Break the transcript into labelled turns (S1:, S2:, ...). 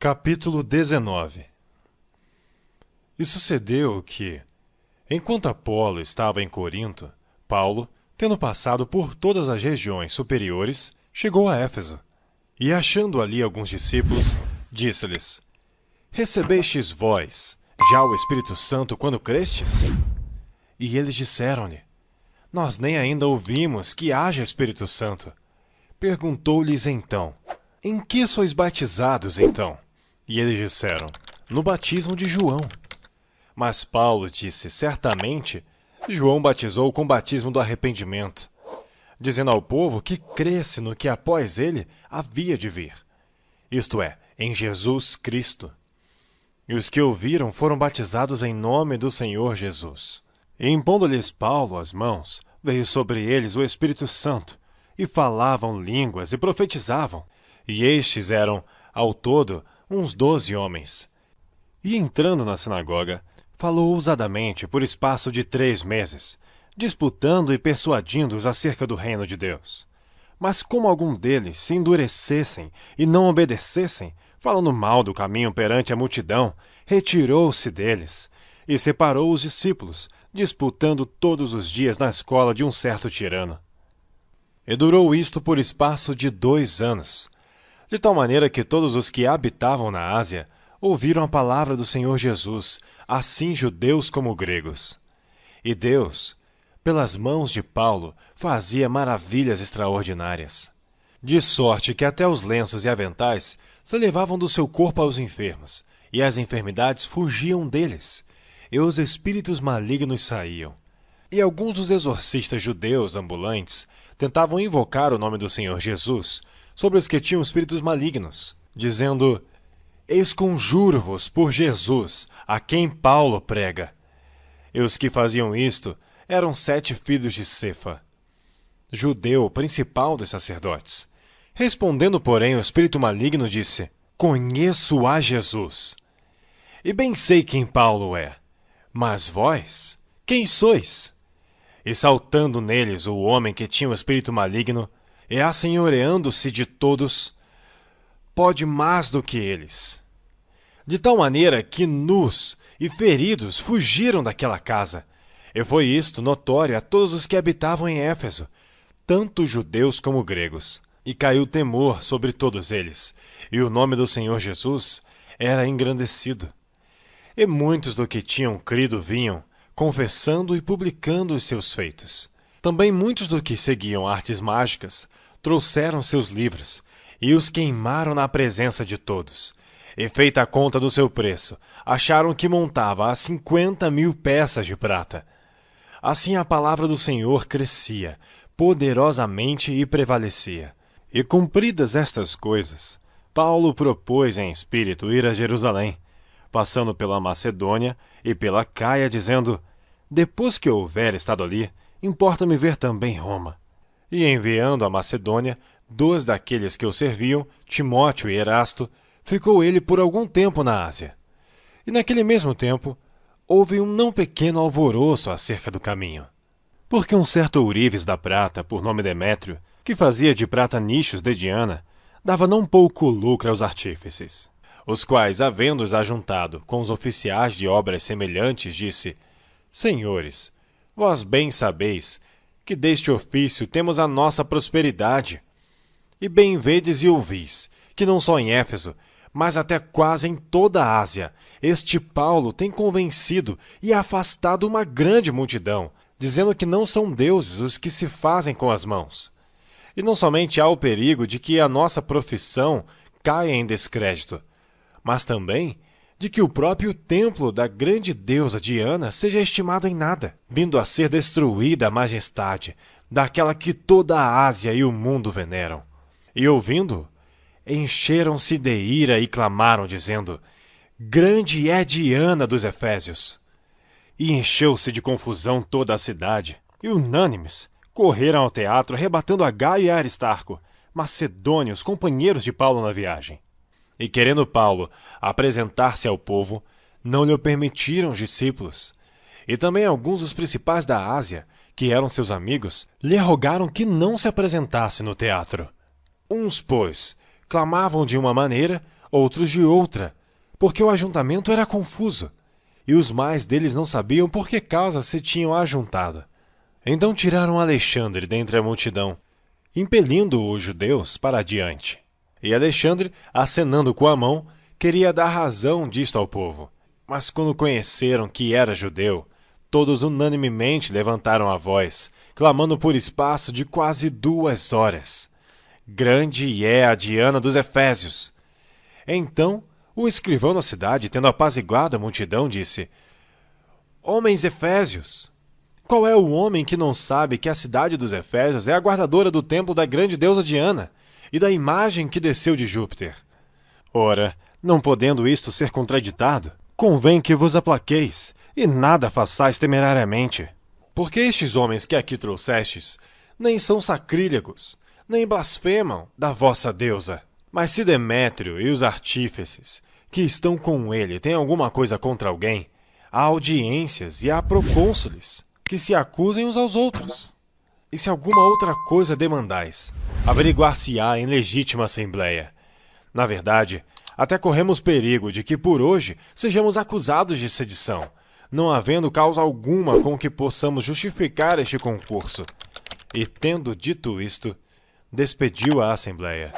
S1: Capítulo 19. E sucedeu que, enquanto Apolo estava em Corinto, Paulo, tendo passado por todas as regiões superiores, chegou a Éfeso. E achando ali alguns discípulos, disse-lhes: Recebestes vós já o Espírito Santo quando crestes? E eles disseram-lhe: Nós nem ainda ouvimos que haja Espírito Santo. Perguntou-lhes então: Em que sois batizados então? E eles disseram: No batismo de João. Mas Paulo disse: Certamente, João batizou com o batismo do arrependimento, dizendo ao povo que cresce no que após ele havia de vir, isto é, em Jesus Cristo. E os que ouviram foram batizados em nome do Senhor Jesus. E impondo-lhes Paulo as mãos, veio sobre eles o Espírito Santo, e falavam línguas e profetizavam. E estes eram, ao todo, uns 12 homens. E entrando na sinagoga, falou ousadamente por espaço de 3 meses, disputando e persuadindo-os acerca do reino de Deus. Mas como algum deles se endurecessem e não obedecessem, falando mal do caminho perante a multidão, retirou-se deles e separou os discípulos, disputando todos os dias na escola de um certo tirano. E durou isto por espaço de 2 anos, de tal maneira que todos os que habitavam na Ásia ouviram a palavra do Senhor Jesus, assim judeus como gregos. E Deus, pelas mãos de Paulo, fazia maravilhas extraordinárias. De sorte que até os lenços e aventais se levavam do seu corpo aos enfermos, e as enfermidades fugiam deles, e os espíritos malignos saíam. E alguns dos exorcistas judeus ambulantes tentavam invocar o nome do Senhor Jesus sobre os que tinham espíritos malignos, dizendo: Esconjuro-vos por Jesus, a quem Paulo prega. E os que faziam isto eram 7 filhos de Cefa, judeu principal dos sacerdotes. Respondendo, porém, o espírito maligno disse: Conheço a Jesus, e bem sei quem Paulo é. Mas vós, quem sois? E saltando neles o homem que tinha o espírito maligno, e assenhoreando-se de todos, pode mais do que eles. De tal maneira que nus e feridos fugiram daquela casa. E foi isto notório a todos os que habitavam em Éfeso, tanto judeus como gregos. E caiu temor sobre todos eles, e o nome do Senhor Jesus era engrandecido. E muitos do que tinham crido vinham, confessando e publicando os seus feitos. Também muitos do que seguiam artes mágicas trouxeram seus livros, e os queimaram na presença de todos. E feita a conta do seu preço, acharam que montava a 50.000 peças de prata. Assim a palavra do Senhor crescia, poderosamente e prevalecia. E cumpridas estas coisas, Paulo propôs em espírito ir a Jerusalém, passando pela Macedônia e pela Caia, dizendo: Depois que houver estado ali, importa-me ver também Roma. E enviando a Macedônia 2 daqueles que o serviam, Timóteo e Erasto, ficou ele por algum tempo na Ásia. E naquele mesmo tempo, houve um não pequeno alvoroço acerca do caminho. Porque um certo ourives da prata, por nome Demétrio, que fazia de prata nichos de Diana, dava não pouco lucro aos artífices. Os quais, havendo-os ajuntado com os oficiais de obras semelhantes, disse: Senhores, vós bem sabeis que deste ofício temos a nossa prosperidade. E bem vedes e ouvis que não só em Éfeso, mas até quase em toda a Ásia, este Paulo tem convencido e afastado uma grande multidão, dizendo que não são deuses os que se fazem com as mãos. E não somente há o perigo de que a nossa profissão caia em descrédito, mas também de que o próprio templo da grande deusa Diana seja estimado em nada, vindo a ser destruída a majestade daquela que toda a Ásia e o mundo veneram. E ouvindo, encheram-se de ira e clamaram, dizendo: Grande é Diana dos Efésios! E encheu-se de confusão toda a cidade, e unânimes correram ao teatro, arrebatando a Gaio e a Aristarco, macedônios, companheiros de Paulo na viagem. E querendo Paulo apresentar-se ao povo, não lhe permitiram os discípulos. E também alguns dos principais da Ásia, que eram seus amigos, lhe rogaram que não se apresentasse no teatro. Uns, pois, clamavam de uma maneira, outros de outra, porque o ajuntamento era confuso, e os mais deles não sabiam por que causa se tinham ajuntado. Então tiraram Alexandre dentre a multidão, impelindo os judeus para adiante. E Alexandre, acenando com a mão, queria dar razão disto ao povo. Mas quando conheceram que era judeu, todos unanimemente levantaram a voz, clamando por espaço de quase 2 horas. Grande é a Diana dos Efésios! Então, o escrivão da cidade, tendo apaziguado a multidão, disse: Homens efésios! Qual é o homem que não sabe que a cidade dos Efésios é a guardadora do templo da grande deusa Diana e da imagem que desceu de Júpiter? Ora, não podendo isto ser contraditado, convém que vos aplaqueis, e nada façais temerariamente. Porque estes homens que aqui trouxestes nem são sacrílegos, nem blasfemam da vossa deusa. Mas se Demétrio e os artífices que estão com ele têm alguma coisa contra alguém, há audiências e há procônsules que se acusem uns aos outros. E se alguma outra coisa demandais, averiguar-se-á em legítima assembleia. Na verdade, até corremos perigo de que por hoje sejamos acusados de sedição, não havendo causa alguma com que possamos justificar este concurso. E tendo dito isto, despediu a assembleia.